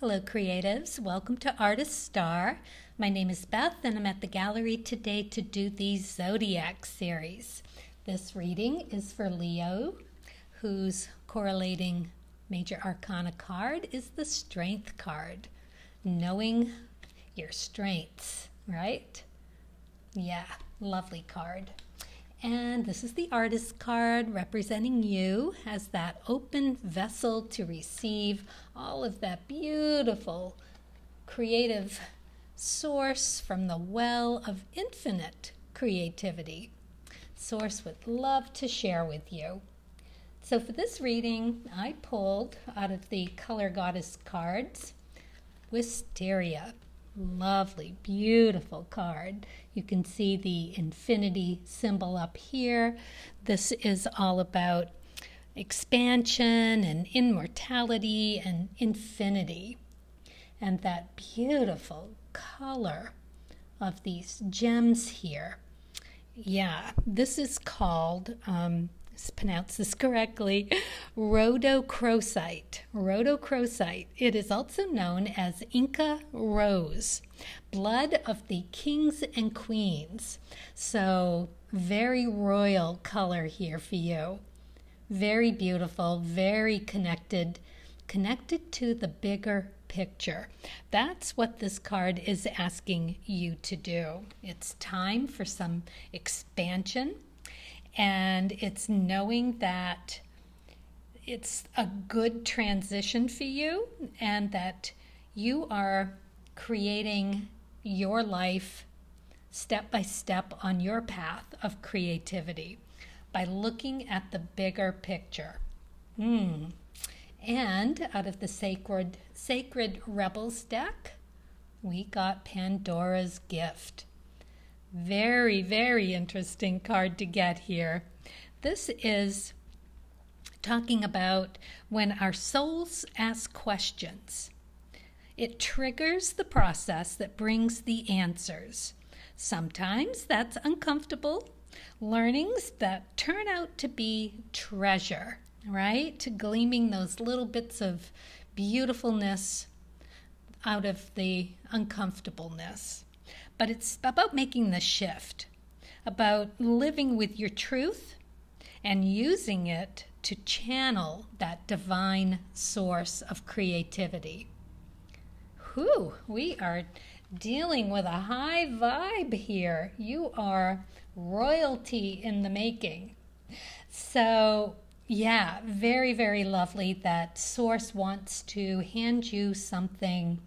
Hello creatives, welcome to Artist Star. My name is Beth and I'm at the gallery today to do the Zodiac series. This reading is for Leo, whose correlating major arcana card is the Strength card. Knowing your strengths, right? Yeah, lovely card. And this is the artist card representing you as that open vessel to receive all of that beautiful creative source from the well of infinite creativity. Source would love to share with you. So for this reading, I pulled out of the Color Goddess cards, Wisteria. Lovely, beautiful card. You can see the infinity symbol up here. This is all about expansion and immortality and infinity. And that beautiful color of these gems here. Yeah, this is called, let's pronounce this correctly, rhodochrosite. Rhodochrosite. It is also known as Inca rose, blood of the kings and queens. So very royal color here for you. Very beautiful, very connected to the bigger picture. That's what this card is asking you to do. It's time for some expansion. And it's knowing that it's a good transition for you and that you are creating your life step by step on your path of creativity by looking at the bigger picture. And out of the Sacred Rebels deck, we got Pandora's Gift. Very, very interesting card to get here. This is talking about when our souls ask questions. It triggers the process that brings the answers. Sometimes that's uncomfortable. Learnings that turn out to be treasure, right? Gleaming those little bits of beautifulness out of the uncomfortableness. But it's about making the shift, about living with your truth and using it to channel that divine source of creativity. Whew, we are dealing with a high vibe here. You are royalty in the making. So yeah, very, very lovely that Source wants to hand you something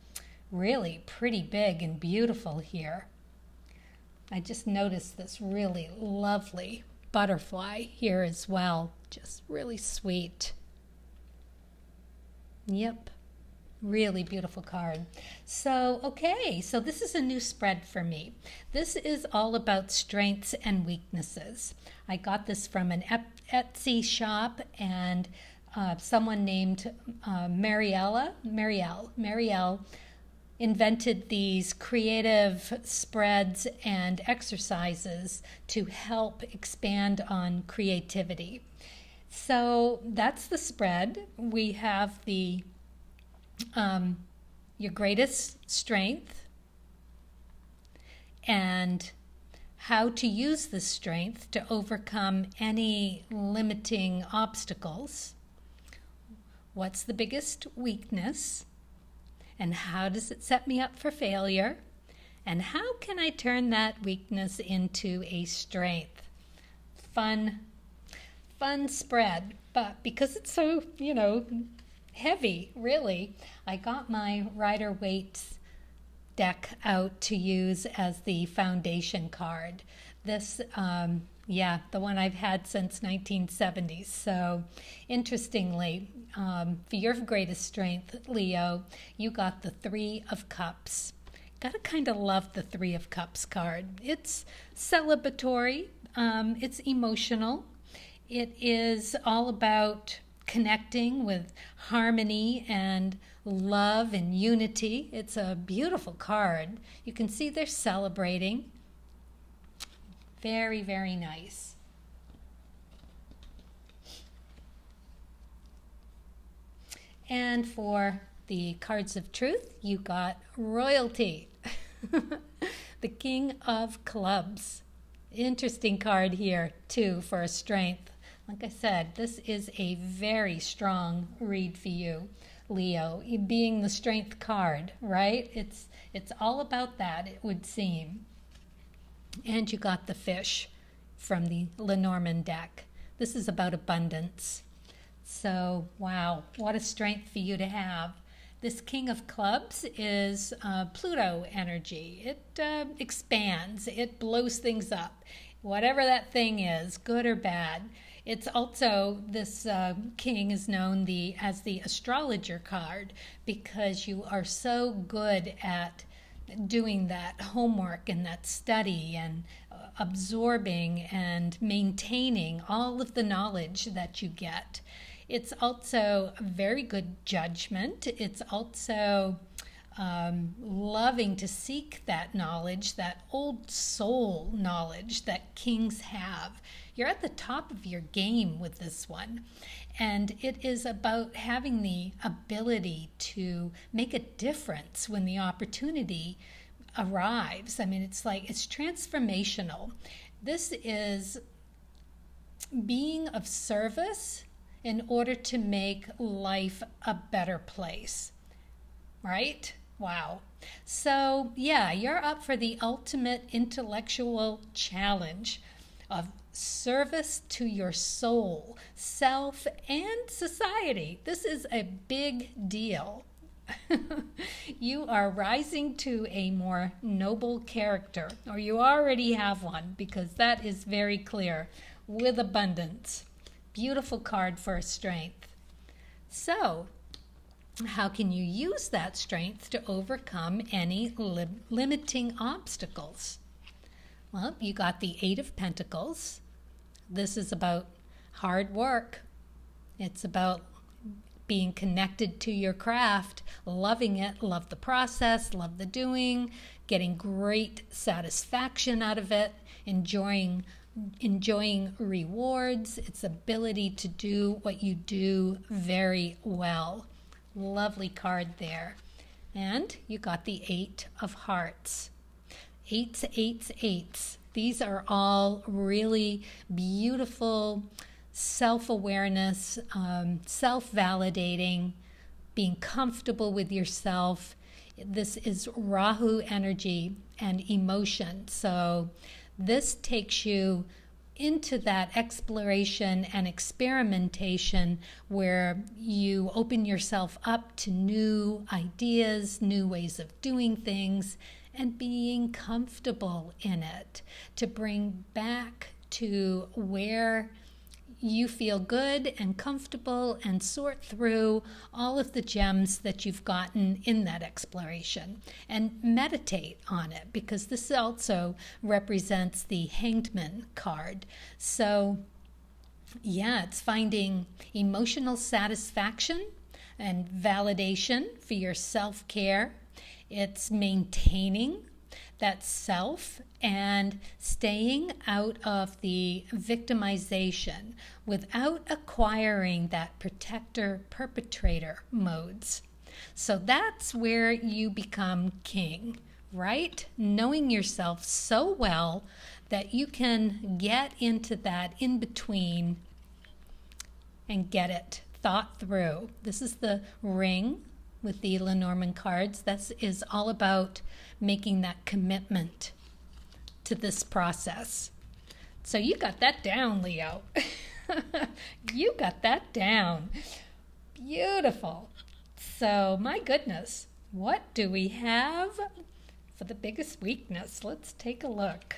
really pretty big and beautiful here. I just noticed this really lovely butterfly here as well. Just really sweet. Yep, really beautiful card. So, okay, so this is a new spread for me. This is all about strengths and weaknesses. I got this from an Etsy shop and someone named Marielle invented these creative spreads and exercises to help expand on creativity. So that's the spread. We have the your greatest strength and how to use this strength to overcome any limiting obstacles. What's the biggest weakness? And how does it set me up for failure? And how can I turn that weakness into a strength? Fun spread. But because it's so, heavy, really, I got my Rider-Waite deck out to use as the foundation card. This, the one I've had since 1970s. So interestingly, for your greatest strength, Leo, you got the Three of Cups. Gotta kind of love the Three of Cups card. It's celebratory, it's emotional. It is all about connecting with harmony and love and unity. It's a beautiful card. You can see they're celebrating. Very, very nice. And for the cards of truth, you got royalty. The King of Clubs. Interesting card here, too, for a strength. Like I said, this is a very strong read for you, Leo, being the strength card, right? It's all about that, it would seem. And you got the fish from the Lenormand deck. This is about abundance. So, wow, what a strength for you to have. This King of Clubs is Pluto energy. It expands, it blows things up. Whatever that thing is, good or bad. It's also, this king is known as the astrologer card because you are so good at doing that homework and that study and absorbing and maintaining all of the knowledge that you get. It's also a very good judgment. It's also loving to seek that knowledge, that old soul knowledge that kings have. You're at the top of your game with this one. And it is about having the ability to make a difference when the opportunity arrives. I mean, it's transformational. This is being of service in order to make life a better place, right? Wow. So, yeah, you're up for the ultimate intellectual challenge of service to your soul, self, and society. This is a big deal. You are rising to a more noble character, or you already have one, because that is very clear, with abundance. Beautiful card for a strength. So, how can you use that strength to overcome any limiting obstacles? Well, you got the Eight of Pentacles. This is about hard work. It's about being connected to your craft, loving it, love the process, love the doing, getting great satisfaction out of it, enjoying rewards, its ability to do what you do very well. Lovely card there. And you got the Eight of Hearts. Eights, eights, eights. These are all really beautiful self-awareness, self-validating, being comfortable with yourself. This is Rahu energy and emotion. So this takes you into that exploration and experimentation where you open yourself up to new ideas, new ways of doing things, and being comfortable in it, to bring back to where you feel good and comfortable and sort through all of the gems that you've gotten in that exploration and meditate on it, because this also represents the Hanged card. So yeah, it's finding emotional satisfaction and validation for your self-care. It's maintaining that self and staying out of the victimization without acquiring that protector-perpetrator modes. So that's where you become king, right? Knowing yourself so well that you can get into that in-between and get it thought through. This is the ring with the Lenormand cards. This is all about making that commitment to this process. So you got that down, Leo. You got that down. Beautiful. So, my goodness, what do we have for the biggest weakness? Let's take a look.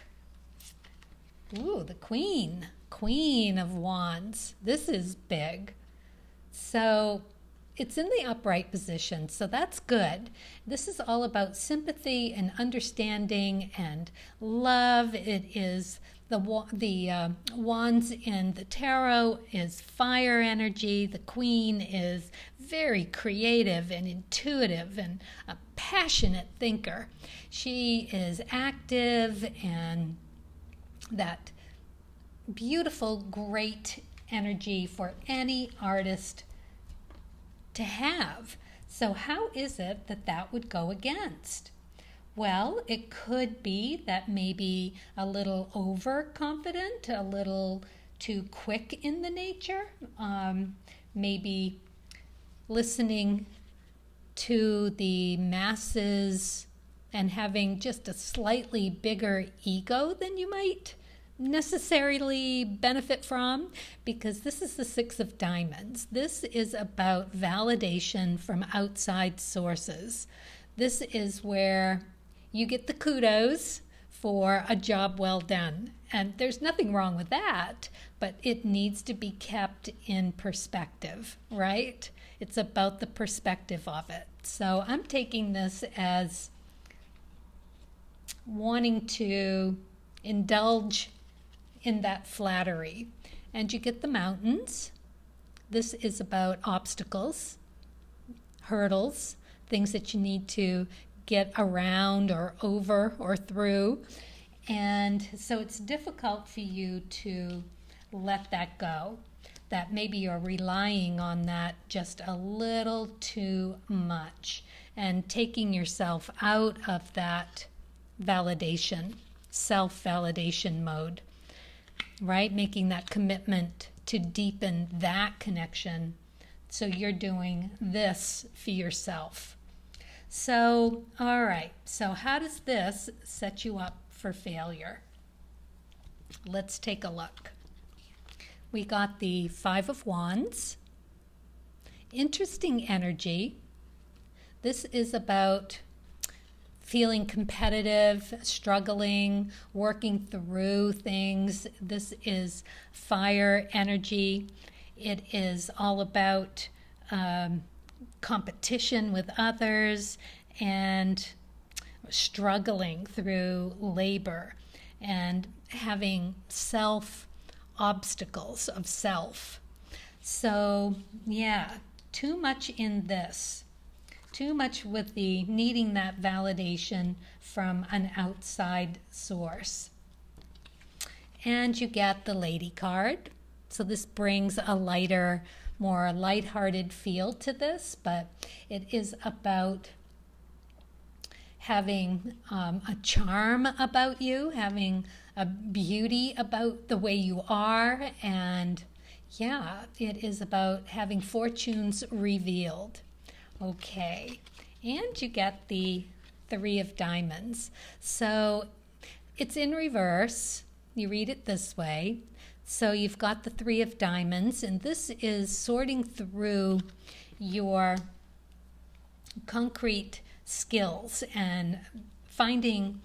Ooh, the Queen. Queen of Wands. This is big. So, it's in the upright position, so that's good. This is all about sympathy and understanding and love. It is the wands in the tarot is fire energy. The Queen is very creative and intuitive and a passionate thinker. She is active and that beautiful, great energy for any artist to have. So how is it that that would go against? Well, it could be that maybe a little overconfident, a little too quick in the nature, maybe listening to the masses and having just a slightly bigger ego than you might necessarily benefit from, because this is the Six of Diamonds. This is about validation from outside sources. This is where you get the kudos for a job well done. And there's nothing wrong with that, but it needs to be kept in perspective, right? It's about the perspective of it. So I'm taking this as wanting to indulge in that flattery. And you get the mountains. This is about obstacles, hurdles, things that you need to get around or over or through. And so it's difficult for you to let that go, that maybe you're relying on that just a little too much and taking yourself out of that validation, self-validation mode, right? Making that commitment to deepen that connection. So you're doing this for yourself. So, all right, so how does this set you up for failure? Let's take a look. We got the Five of Wands. Interesting energy. This is about feeling competitive, struggling, working through things. This is fire energy. It is all about competition with others and struggling through labor and having obstacles of self. So yeah, too much in this. Too much with the needing that validation from an outside source. And you get the Lady card. So this brings a lighter, more lighthearted feel to this, but it is about having a charm about you, having a beauty about the way you are, and yeah, it is about having fortunes revealed. Okay, and you get the Three of Diamonds. So it's in reverse. You read it this way. So you've got the Three of Diamonds, and this is sorting through your concrete skills and finding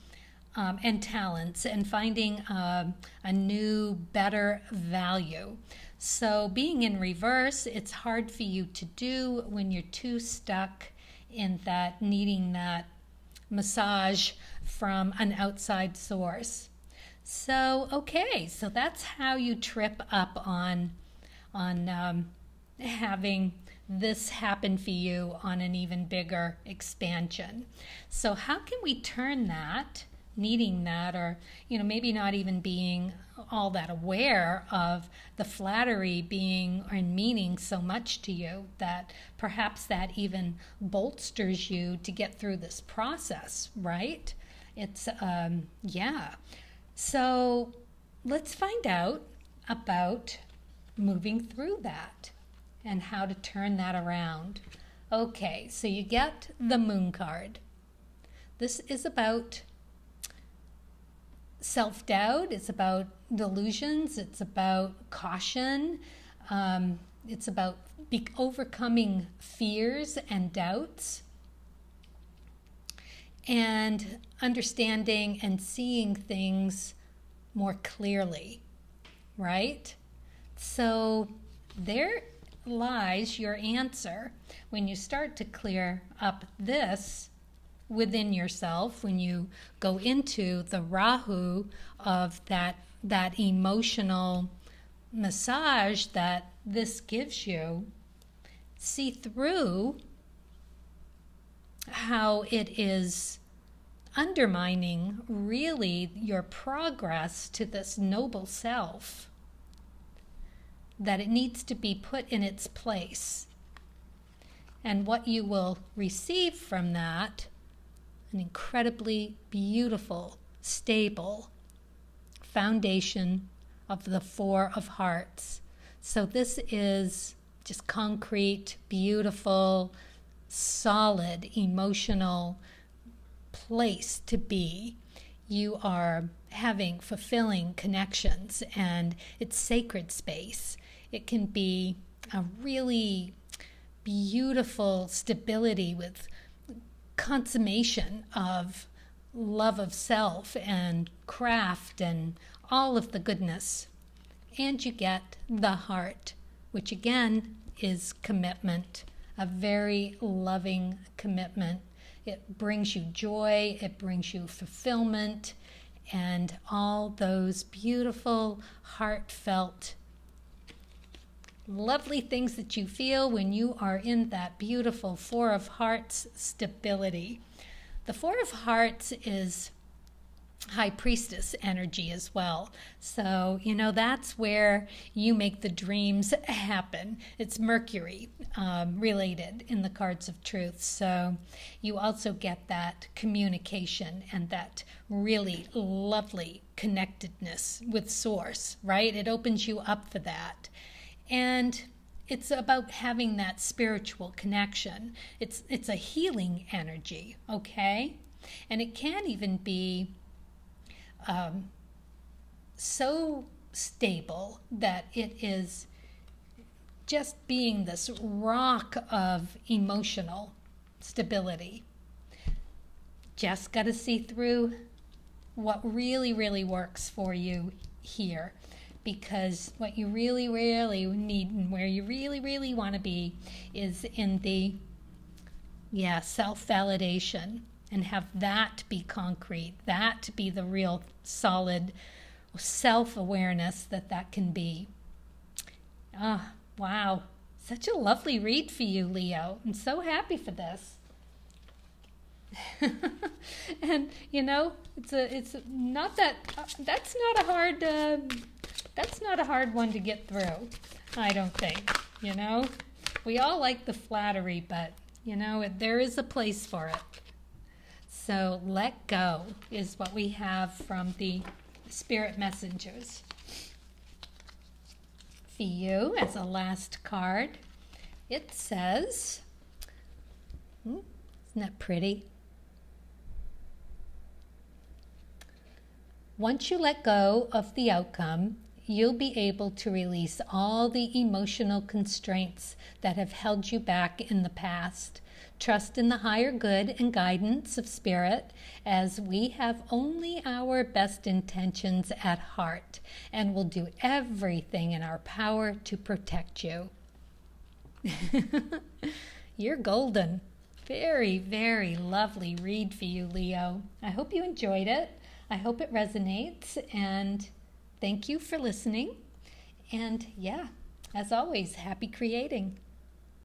and talents and finding a new, better value. So being in reverse, it's hard for you to do when you're too stuck in that, needing that massage from an outside source. So, okay, so that's how you trip up on having this happen for you on an even bigger expansion. So how can we turn that, needing that, or maybe not even being all that aware of the flattery being and meaning so much to you that perhaps that even bolsters you to get through this process, right? It's yeah. So let's find out about moving through that and how to turn that around. Okay, so you get the Moon card. This is about self-doubt, it's about delusions, it's about caution, it's about overcoming fears and doubts, and understanding and seeing things more clearly, right? So there lies your answer. When you start to clear up this within yourself, when you go into the Rahu of that emotional massage that this gives you, see through how it is undermining really your progress to this noble self, that it needs to be put in its place. And what you will receive from that, an incredibly beautiful, stable foundation of the Four of Hearts. So this is just concrete, beautiful, solid, emotional place to be. You are having fulfilling connections, and it's sacred space. It can be a really beautiful stability with consummation of love of self and craft and all of the goodness. And you get the heart, which again is commitment, a very loving commitment. It brings you joy, it brings you fulfillment, and all those beautiful, heartfelt, lovely things that you feel when you are in that beautiful Four of Hearts stability. The Four of Hearts is High Priestess energy as well. So, that's where you make the dreams happen. It's Mercury related in the cards of truth. So you also get that communication and that really lovely connectedness with Source, right? It opens you up for that. And it's about having that spiritual connection. It's a healing energy, okay? And it can even be so stable that it is just being this rock of emotional stability. Just got to see through what really, really works for you here, because what you really, really need and where you really, really want to be is in the, self-validation, and have that be concrete, that be the real solid self-awareness that can be. Ah, wow. Such a lovely read for you, Leo. I'm so happy for this. And, it's not that, that's not a hard one to get through, I don't think, We all like the flattery, but, there is a place for it. So let go is what we have from the spirit messengers. For you, as a last card, it says, isn't that pretty? Once you let go of the outcome, you'll be able to release all the emotional constraints that have held you back in the past. Trust in the higher good and guidance of spirit, as we have only our best intentions at heart and will do everything in our power to protect you. You're golden. Very, very lovely read for you, Leo. I hope you enjoyed it. I hope it resonates, and thank you for listening. And as always, happy creating.